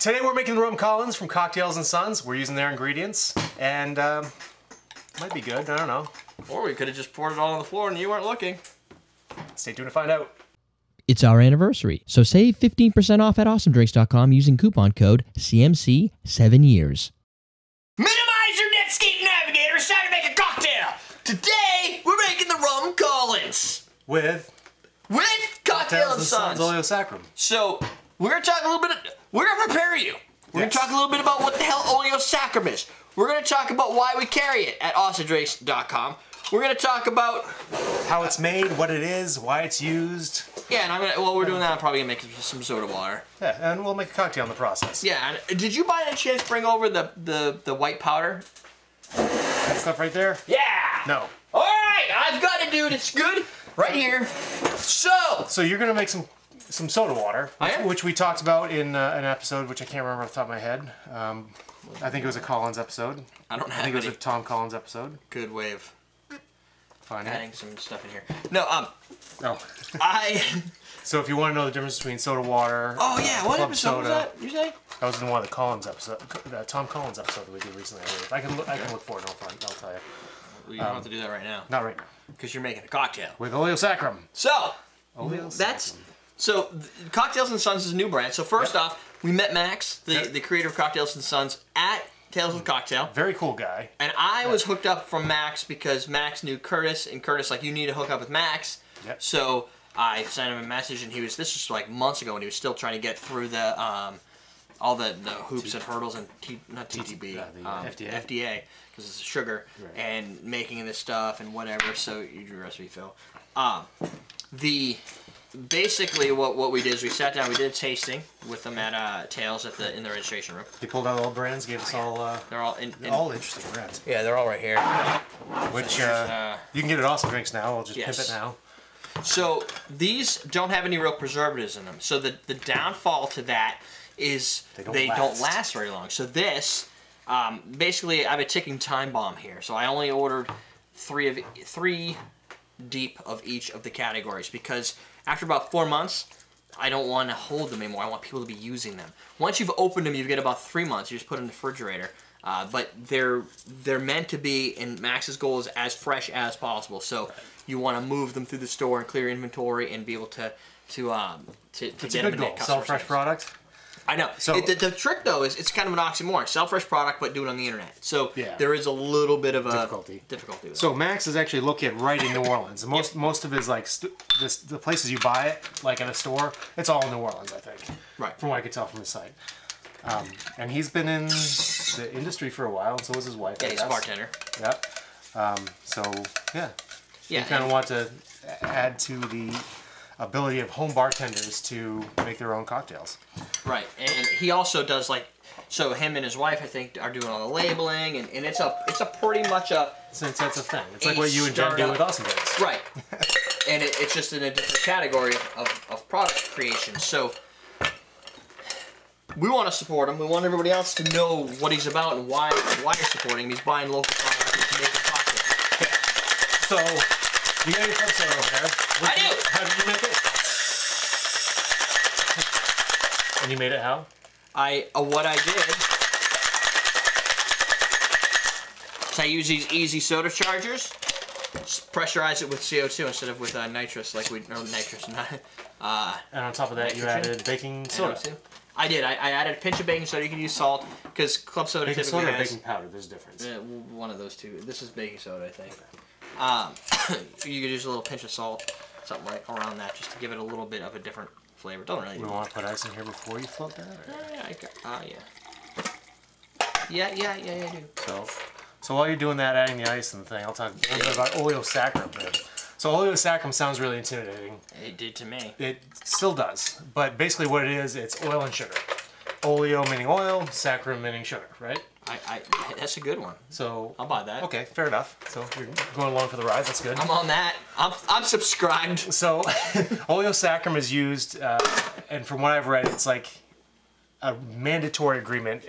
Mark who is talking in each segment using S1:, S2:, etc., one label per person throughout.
S1: Today we're making the Rum Collins from Cocktails and Sons. We're using their ingredients, and might be good, I don't know.
S2: Or we could have just poured it all on the floor and you weren't looking.
S1: Stay tuned to find out.
S3: It's our anniversary, so save 15% off at awesomedrinks.com using coupon code CMC7years.
S2: Minimize your Netscape Navigator, it's time to make a cocktail! Today, we're making the Rum Collins!
S1: With
S2: Cocktails and Sons!
S1: Oleo Saccharum.
S2: So, we're gonna talk a little bit, we're gonna prepare you. We're gonna talk a little bit about what the hell Oleo Saccharum is. We're gonna talk about why we carry it at awesomedrinks.com. We're gonna talk about
S1: how it's made, what it is, why it's used.
S2: Yeah, and while we're doing that, I'm probably gonna make some soda water.
S1: Yeah, and we'll make a cocktail in the process.
S2: Yeah, and did you by any chance bring over the white powder?
S1: That stuff right there?
S2: Yeah!
S1: No.
S2: Alright, I've got it, dude. It's good. Right here. So
S1: you're gonna make some soda water, which we talked about in an episode, which I can't remember off the top of my head. I think it was a Collins episode.
S2: I think
S1: it was a Tom Collins episode.
S2: Good way of
S1: finding
S2: adding some stuff in here. No,
S1: Oh. So if you want to know the difference between soda water,
S2: oh yeah, what episode was that? You say?
S1: That was in one of the Collins episode, Tom Collins episode that we did recently. I can look for it. I'll tell you.
S2: Well, you don't have to do that right now.
S1: Not right now.
S2: Because you're making a cocktail
S1: With Oleo Saccharum.
S2: So
S1: Oleo
S2: that's
S1: Saccharum.
S2: Cocktails and Sons is a new brand. So first off, we met Max, the creator of Cocktails and Sons, at Tales of Cocktail.
S1: Very cool guy.
S2: And I was hooked up from Max because Max knew Curtis, and Curtis like, you need to hook up with Max.
S1: Yep.
S2: So I sent him a message, and this was like months ago, and he was still trying to get through the all the hoops and hurdles and not TTB, FDA, because it's sugar, and making this stuff and whatever. So you do recipe, Phil. Basically what we did is we sat down, we did a tasting with them at Tales in the registration room.
S1: They pulled out all the brands, gave us all.
S2: They're all
S1: all interesting brands.
S2: Yeah, they're all right here.
S1: Which you can get at Awesome Drinks now. I'll just pimp it now.
S2: So these don't have any real preservatives in them. So the downfall to that is they don't last very long. So this, basically I have a ticking time bomb here. So I only ordered three deep of each of the categories because after about 4 months, I don't want to hold them anymore. I want people to be using them. Once you've opened them, you get about 3 months. You just put them in the refrigerator. But they're meant to be, and Max's goal is as fresh as possible. So you want to move them through the store and clear inventory and be able to get them in the
S1: sell fresh product.
S2: I know. So the trick though is it's kind of an oxymoron. Sell fresh product, but do it on the internet. So there is a little bit of a difficulty with
S1: so Max is actually located right in New Orleans. Most of his like the places you buy it, like in a store, it's all in New Orleans, I think.
S2: Right.
S1: From what I could tell from his site. And he's been in the industry for a while, and so was his wife.
S2: Yeah, he's a bartender.
S1: Yep. You kind of want to add to the ability of home bartenders to make their own cocktails.
S2: Right, and he also does so him and his wife I think are doing all the labeling, and it's a pretty much a.
S1: Since that's a thing, it's like what you and Jen do with Awesome Drinks.
S2: Right, and it's just in a different category of product creation. So we want to support him. We want everybody else to know what he's about and why you're supporting him. He's buying local products to make a cocktail.
S1: Okay. So you got your club soda over there.
S2: I do.
S1: How did you make it? And you made it how?
S2: What I did is I use these easy soda chargers. Pressurize it with CO2 instead of with nitrous, nitrous.
S1: And on top of that, you added baking soda.
S2: I did. I added a pinch of baking soda. You can use salt because club soda
S1: baking
S2: typically
S1: soda
S2: has
S1: or baking powder. There's a difference.
S2: One of those two. This is baking soda, I think. You could use a little pinch of salt, something right around that, just to give it a little bit of a different flavor. Don't really.
S1: We want to put ice in here before you float that?
S2: Yeah, I do.
S1: So while you're doing that, adding the ice and the thing, I'll talk a little bit about Oleo Saccharum. So Oleo Saccharum sounds really intimidating.
S2: It did to me.
S1: It still does, but basically what it is, it's oil and sugar. Oleo meaning oil, saccharum meaning sugar, right?
S2: That's a good one.
S1: So
S2: I'll buy that.
S1: Okay, fair enough. So you're going along for the ride. That's good.
S2: I'm on that. I'm subscribed.
S1: So Oleo Saccharum is used, and from what I've read, it's like a mandatory ingredient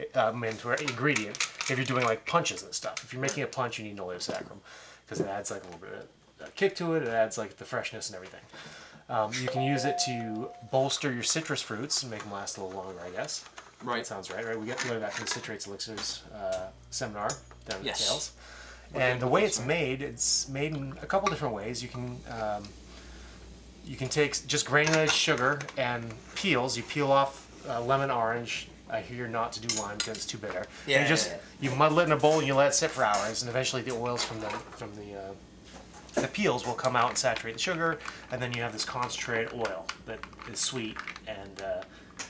S1: if you're doing like punches and stuff. If you're making a punch, you need an Oleo Saccharum because it adds like a little bit of kick to it. It adds like the freshness and everything. You can use it to bolster your citrus fruits and make them last a little longer, I guess. Right. That sounds right. We learned that from the Citrates Elixirs seminar down at Tails. And the way it's made in a couple different ways. You can take just granulated sugar and peels. You peel off lemon, orange. I hear not to do lime because it's too bitter.
S2: Yeah.
S1: And you muddle it in a bowl and you let it sit for hours, and eventually the oils from the peels will come out and saturate the sugar, and then you have this concentrated oil that is sweet and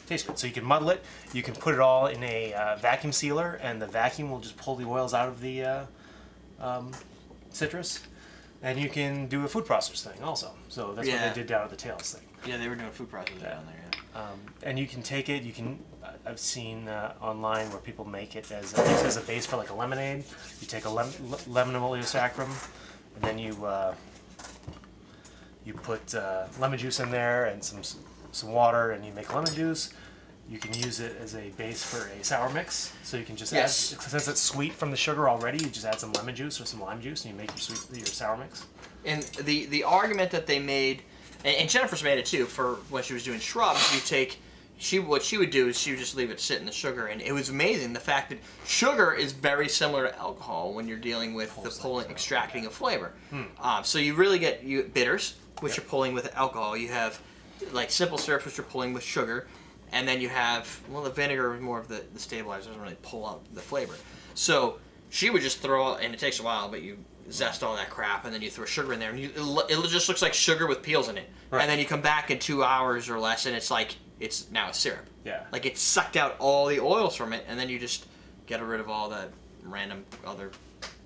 S1: tastes good. So you can muddle it. You can put it all in a vacuum sealer, and the vacuum will just pull the oils out of the citrus. And you can do a food processor thing also. So that's what they did down at the Tails thing.
S2: Yeah, they were doing food processing down there. Yeah.
S1: And you can take it. I've seen online where people make it as a base for like a lemonade. You take a lemon Oleo Saccharum, and then you put lemon juice in there and some water, and you make lemon juice. You can use it as a base for a sour mix. So you can just add, since it's sweet from the sugar already, you just add some lemon juice or some lime juice, and you make your sour mix.
S2: And the argument that they made, and Jennifer's made it too, for when she was doing shrubs, what she would do is she would just leave it sit in the sugar, and it was amazing the fact that sugar is very similar to alcohol when you're dealing with the pulling, extracting of flavor. So you really get bitters, which are pulling with alcohol. You have like simple syrups, which are pulling with sugar. And then you have, well, the vinegar is more of the stabilizer, doesn't really pull out the flavor. So she would just throw, and it takes a while, but you zest all that crap, and then you throw sugar in there, and it just looks like sugar with peels in it. Right. And then you come back in 2 hours or less, and it's like, it's now a syrup.
S1: Yeah.
S2: Like it sucked out all the oils from it, and then you just get rid of all that random other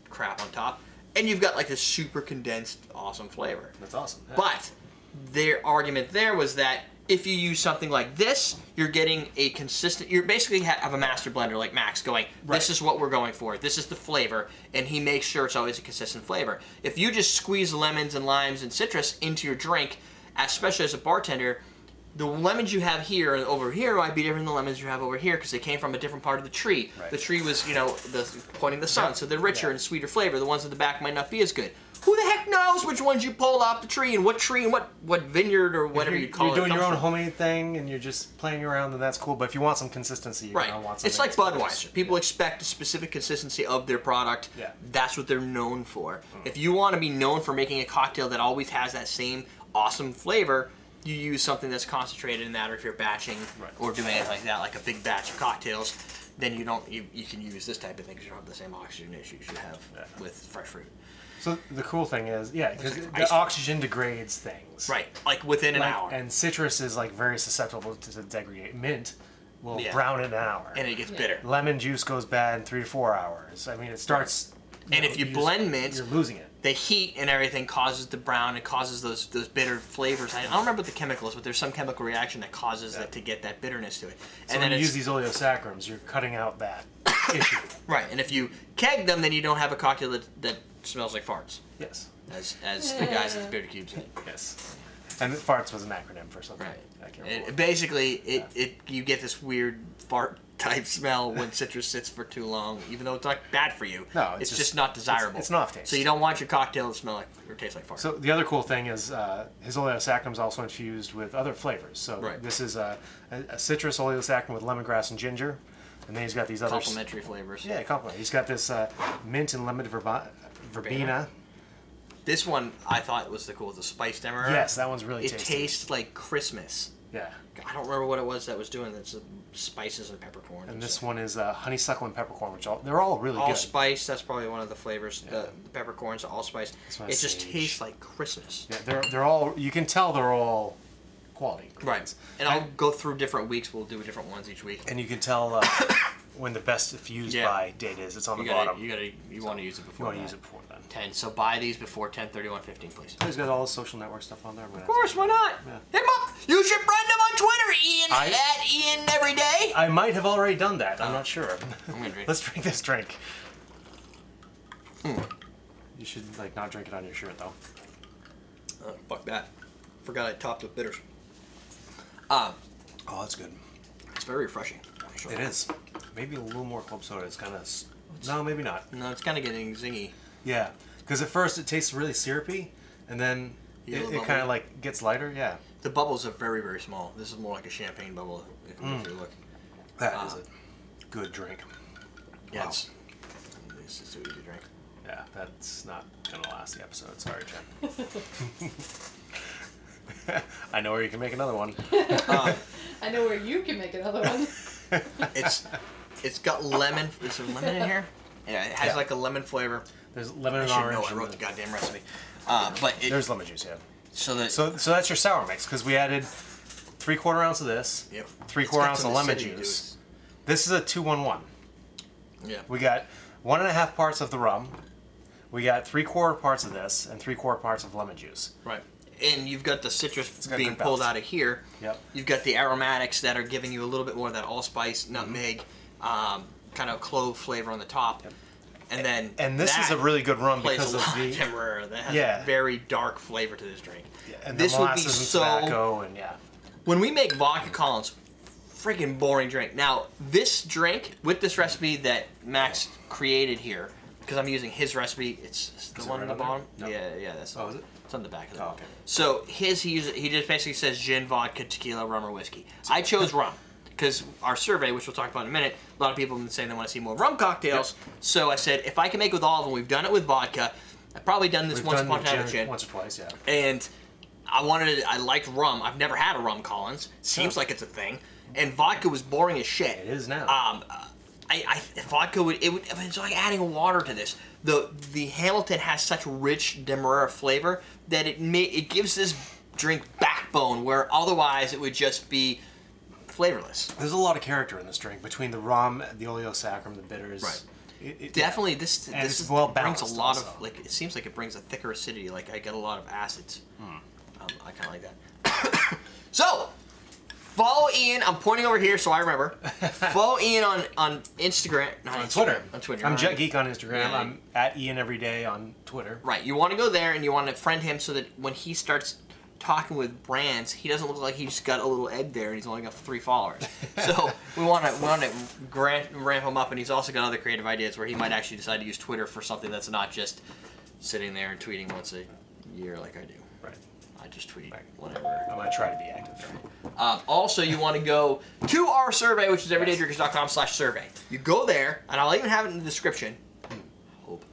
S2: crap on top. And you've got like this super condensed, awesome flavor.
S1: That's awesome. Yeah.
S2: But their argument there was that if you use something like this, you're getting a consistent, you basically have a master blender like Max going, this is what we're going for, this is the flavor, and he makes sure it's always a consistent flavor. If you just squeeze lemons and limes and citrus into your drink, especially as a bartender, the lemons you have here and over here might be different than the lemons you have over here because they came from a different part of the tree. Right. The tree was, pointing the sun, so they're richer and sweeter flavor. The ones in the back might not be as good. Who the heck knows which ones you pulled off the tree and what vineyard or whatever you call it.
S1: You're doing your own homemade thing and you're just playing around, then that's cool. But if you want some consistency, you're going to want something.
S2: It's like Budweiser. People expect a specific consistency of their product.
S1: Yeah.
S2: That's what they're known for. If you want to be known for making a cocktail that always has that same awesome flavor, you use something that's concentrated in that, or if you're batching or doing anything like that, like a big batch of cocktails, then you can use this type of thing because you don't have the same oxygen issues you have with fresh fruit.
S1: So the cool thing is, because the oxygen degrades things.
S2: Right, like within an hour.
S1: And citrus is like very susceptible to degrade. Mint will brown in an hour.
S2: And it gets bitter.
S1: Lemon juice goes bad in 3 to 4 hours. I mean, it starts...
S2: And if you blend mint,
S1: you're losing it.
S2: The heat and everything causes the brown. It causes those bitter flavors. I don't remember what the chemical is, but there's some chemical reaction that causes that to get that bitterness to it.
S1: So and when you use these Oleo Saccharums, you're cutting out that issue.
S2: Right, and if you keg them, then you don't have a cocktail that smells like farts.
S1: Yes.
S2: As the guys at the Beer Cubes said.
S1: Yes. And farts was an acronym for something.
S2: Right. Basically, you get this weird fart type smell when citrus sits for too long, even though it's not bad for you.
S1: No,
S2: it's just not desirable.
S1: It's not taste.
S2: So you don't want your cocktail to smell like or taste like fart.
S1: So the other cool thing is his Oleo Saccharum is also infused with other flavors. So this is a citrus Oleo Saccharum with lemongrass and ginger, and then he's got these other
S2: complementary flavors.
S1: Yeah, complementary. He's got this mint and lemon verbena.
S2: This one I thought was the coolest, the spiced emerald.
S1: Yes, that one's really tasty.
S2: It tastes like Christmas.
S1: Yeah.
S2: I don't remember what it was that was doing. It's spices and peppercorn.
S1: And this one is honeysuckle and peppercorn, which they're all really good.
S2: Allspice, that's probably one of the flavors. Yeah. The peppercorns, allspice. It just tastes like Christmas.
S1: Yeah, they're all. You can tell they're all quality.
S2: Right. And I'll go through different weeks. We'll do different ones each week.
S1: And you can tell when the best fused by date is. It's on the bottom.
S2: You want to use it before.
S1: You want to use it before then.
S2: 10. So buy these before 10/31/15, please.
S1: He's got all his social network stuff on there.
S2: Of course, why not? Yeah. Hit him up. You should friend him on Twitter, Ian at Ian Everyday.
S1: I might have already done that. I'm not sure.
S2: I'm gonna drink.
S1: Let's drink this drink. You should not drink it on your shirt though.
S2: Fuck that. Forgot I topped with bitters.
S1: Oh, that's good.
S2: It's very refreshing.
S1: Actually. It is. Maybe a little more club soda. It's kind of... No, maybe not.
S2: No, it's kind of getting zingy.
S1: Yeah, because at first it tastes really syrupy, and then it kind of gets lighter. Yeah.
S2: The bubbles are very, very small. This is more like a champagne bubble if you look.
S1: That is a good drink.
S2: Yeah,
S1: Wow.
S2: this is a easy drink.
S1: Yeah, that's not going to last the episode. Sorry, Jen. I know where you can make another one.
S4: I know where you can make another one.
S2: It's got lemon. Is there lemon in here? Yeah, it has like a lemon flavor.
S1: There's lemon
S2: I
S1: and
S2: should
S1: orange.
S2: know. I wrote the goddamn recipe. But
S1: there's lemon juice, yeah.
S2: So
S1: that's your sour mix, because we added 3/4 ounce of this,
S2: Yep.
S1: 3/4 ounce of lemon juice. This is a 2-1-1.
S2: Yeah.
S1: We got 1.5 parts of the rum. We got 3/4 parts of this and 3/4 parts of lemon juice.
S2: Right. And you've got the citrus
S1: got
S2: being
S1: good
S2: pulled
S1: balance.
S2: out of here.
S1: Yep.
S2: You've got the aromatics that are giving you a little bit more of that allspice, nutmeg, kind of clove flavor on the top.
S1: Yep.
S2: And
S1: this is a really good rum
S2: plays
S1: because
S2: a
S1: of
S2: lot
S1: the
S2: of Demerara that has a very dark flavor to this drink.
S1: and
S2: this
S1: the
S2: would be
S1: molasses and
S2: so
S1: tobacco and
S2: when we make vodka Collins, freaking boring drink. Now this drink with this recipe that Max created here, because I'm using his recipe. It's the one on the bottom.
S1: No.
S2: Yeah, that's.
S1: Oh, is it?
S2: It's on the back of the
S1: okay.
S2: So he just basically says gin, vodka, tequila, rum, or whiskey. I chose rum because our survey, which we'll talk about in a minute, a lot of people have been saying they want to see more rum cocktails. Yep. So I said if I can make with all of them, we've done it with vodka. I've probably done this once upon a time with gin.
S1: Once or twice, yeah.
S2: And I liked rum. I've never had a Rum Collins. Seems like it's a thing. And vodka was boring as shit.
S1: It is now.
S2: Vodka it's like adding water to this. The Hamilton has such rich Demerara flavor that it gives this drink backbone where otherwise it would just be flavorless.
S1: There's a lot of character in this drink between the rum, the Oleo Saccharum, the bitters.
S2: Right. Definitely, this
S1: well
S2: brings a lot
S1: also.
S2: of it seems like it brings a thicker acidity. Like I get a lot of acids. I kind of like that. So. Follow Ian. I'm pointing over here so I remember. Follow Ian on Instagram.
S1: On Twitter.
S2: On Twitter.
S1: I'm
S2: right.
S1: Jet Geek on Instagram.
S2: Yeah.
S1: I'm at Ian Everyday on Twitter.
S2: Right. You want to go there and you want to friend him so that when he starts talking with brands, he doesn't look like he's got a little egg there and he's only got 3 followers. So we want to ramp him up, and he's also got other creative ideas where he might actually decide to use Twitter for something that's not just sitting there and tweeting once a year like I do.
S1: Right.
S2: I just tweet
S1: Right.
S2: whatever.
S1: I'm going to try to be active.
S2: Also, you want to go to our survey, which is everydaydrinkers.com/survey. You go there, and I'll even have it in the description. Hope.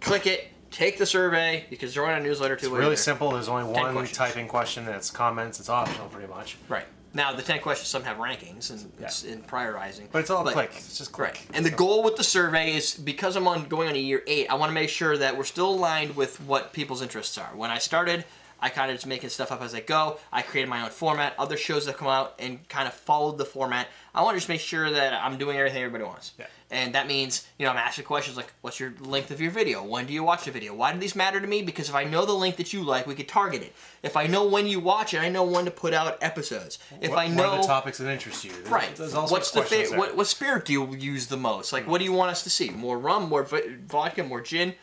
S2: Click it, take the survey. You can join a newsletter too.
S1: It's really simple. There's only one
S2: questions.
S1: typing question, and it's comments. It's optional, pretty much.
S2: Right. Now, the 10 questions, some have rankings and it's in prioritizing.
S1: But it's all click. It's just click.
S2: Right. And the goal with the survey is, because I'm going on a year 8, I want to make sure that we're still aligned with what people's interests are. When I started, I kind of just making stuff up as I go. I created my own format. Other shows that come out and kind of followed the format. I want to just make sure that I'm doing everything everybody wants.
S1: Yeah.
S2: And that means, I'm asking questions like, what's your length of your video? When do you watch the video? Why do these matter to me? Because if I know the length that you like, we could target it. If I know when you watch it, I know when to put out episodes. If I know
S1: what are the topics that interest you? There's all
S2: what's
S1: sorts of questions there.
S2: what spirit do you use the most? Like, what do you want us to see? More rum, more vodka, more gin?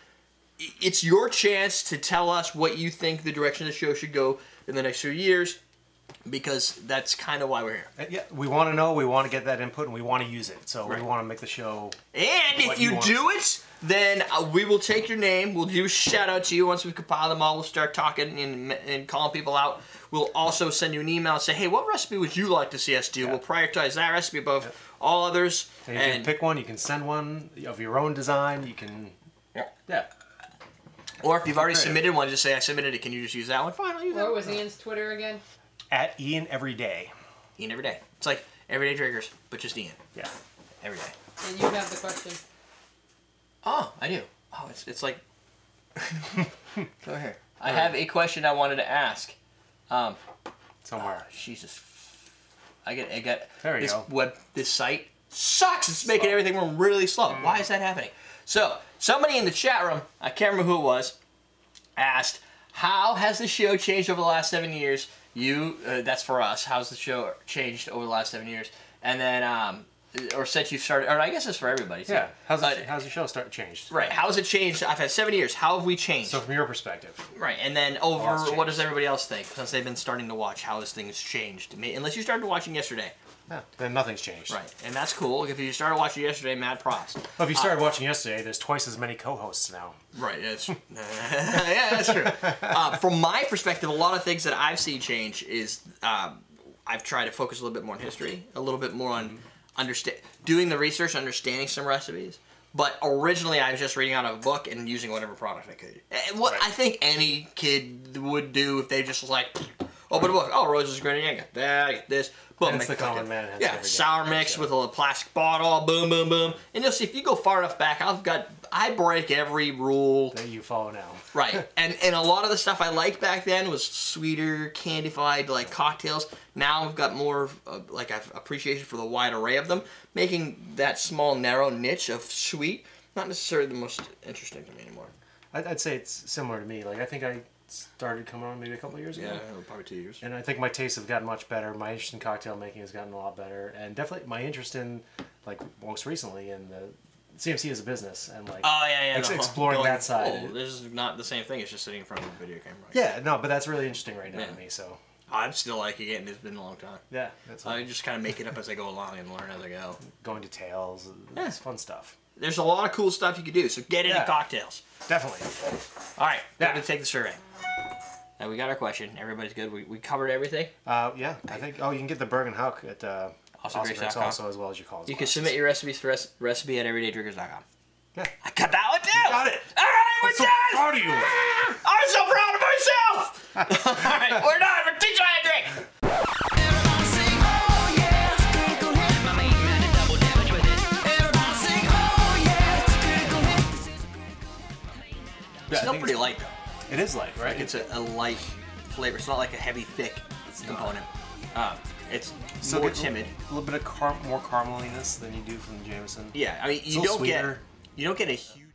S2: It's your chance to tell us what you think the direction of the show should go in the next few years, because that's kind of why we're here.
S1: Yeah, we want to know, we want to get that input, and we want to use it. So we want to make the show.
S2: And if you do it, then we will take your name. We'll do a shout out to you once we compile them all. We'll start talking and calling people out. We'll also send you an email and say, hey, what recipe would you like to see us do? Yeah. We'll prioritize that recipe above all others.
S1: And you can pick one. You can send one of your own design. You can. Yeah.
S2: Or if you've already submitted one, just say, I submitted it. Can you just use that one? Fine, I'll use that.
S4: What was Ian's Twitter again?
S1: At Ian Everyday.
S2: Ian Everyday. It's like Everyday Drinkers, but just Ian.
S1: Yeah.
S2: Every day.
S4: And you have the question.
S2: Oh, I do. Oh, it's like... Go here. I have a question I wanted to ask.
S1: Somewhere.
S2: Jesus. I get
S1: there you go.
S2: This site sucks. It's making everything run really slow. Why is that happening? So, somebody in the chat room, I can't remember who it was, asked, how has the show changed over the last 7 years? That's for us. How's the show changed over the last 7 years? And then, or since you've started, or I guess it's for everybody too.
S1: Yeah. How's the show changed?
S2: Right. How has it changed? I've had 7 years. How have we changed?
S1: So from your perspective.
S2: Right. And then what does everybody else think? Since they've been starting to watch, how has things changed? Unless you started watching yesterday.
S1: Yeah, then nothing's changed.
S2: Right, and that's cool. If you started watching yesterday, mad props.
S1: Well, if you started watching yesterday, there's twice as many co-hosts now.
S2: Right, that's yeah, that's true. From my perspective, a lot of things that I've seen change is I've tried to focus a little bit more on history, a little bit more on doing the research, understanding some recipes. But originally, I was just reading out of a book and using whatever product I could. And what I think any kid would do if they just was like, open a book. Oh, Rose's grenadine. This. Boom.
S1: That's the common man.
S2: Yeah, sour mix with a plastic bottle. Boom, boom, boom. And you'll see if you go far enough back, I break every rule
S1: that you follow now.
S2: Right, and a lot of the stuff I liked back then was sweeter, candified like cocktails. Now I've got more like appreciation for the wide array of them, making that small narrow niche of sweet not necessarily the most interesting to me anymore.
S1: I'd say it's similar to me. Like I think I started coming on maybe a couple of years ago.
S2: Yeah, probably 2 years.
S1: And I think my tastes have gotten much better. My interest in cocktail making has gotten a lot better, and definitely my interest in, like most recently, in the CMC as a business and like exploring that side.
S2: Oh, this is not the same thing. It's just sitting in front of a video camera.
S1: Yeah, no, but that's really interesting right now to me. So
S2: I'm still liking it, and it's been a long time.
S1: Yeah, that's.
S2: I just kind of make it up as I go along and learn as I go.
S1: Going to tails, it's fun stuff.
S2: There's a lot of cool stuff you can do. So get into cocktails.
S1: Definitely.
S2: All right, time to take the survey. Now we got our question. Everybody's good. We covered everything.
S1: Yeah, I think. Oh, you can get the Bergen Hauk at
S2: AwesomeDrinks.com
S1: also, as well as your calls.
S2: You can submit your recipes to recipe at everydaydrinkers.com.
S1: Yeah,
S2: I got that one too.
S1: You got it.
S2: All right, we're done.
S1: So proud of you.
S2: I'm so proud of myself. All right, we're done. We're teaching how to drink. It's still pretty light though.
S1: It is light, right?
S2: Like it's a light flavor. It's not like a heavy, thick component. It's
S1: so
S2: more timid.
S1: A little bit of more carameliness than you do from the Jameson.
S2: Yeah, I mean you don't get a huge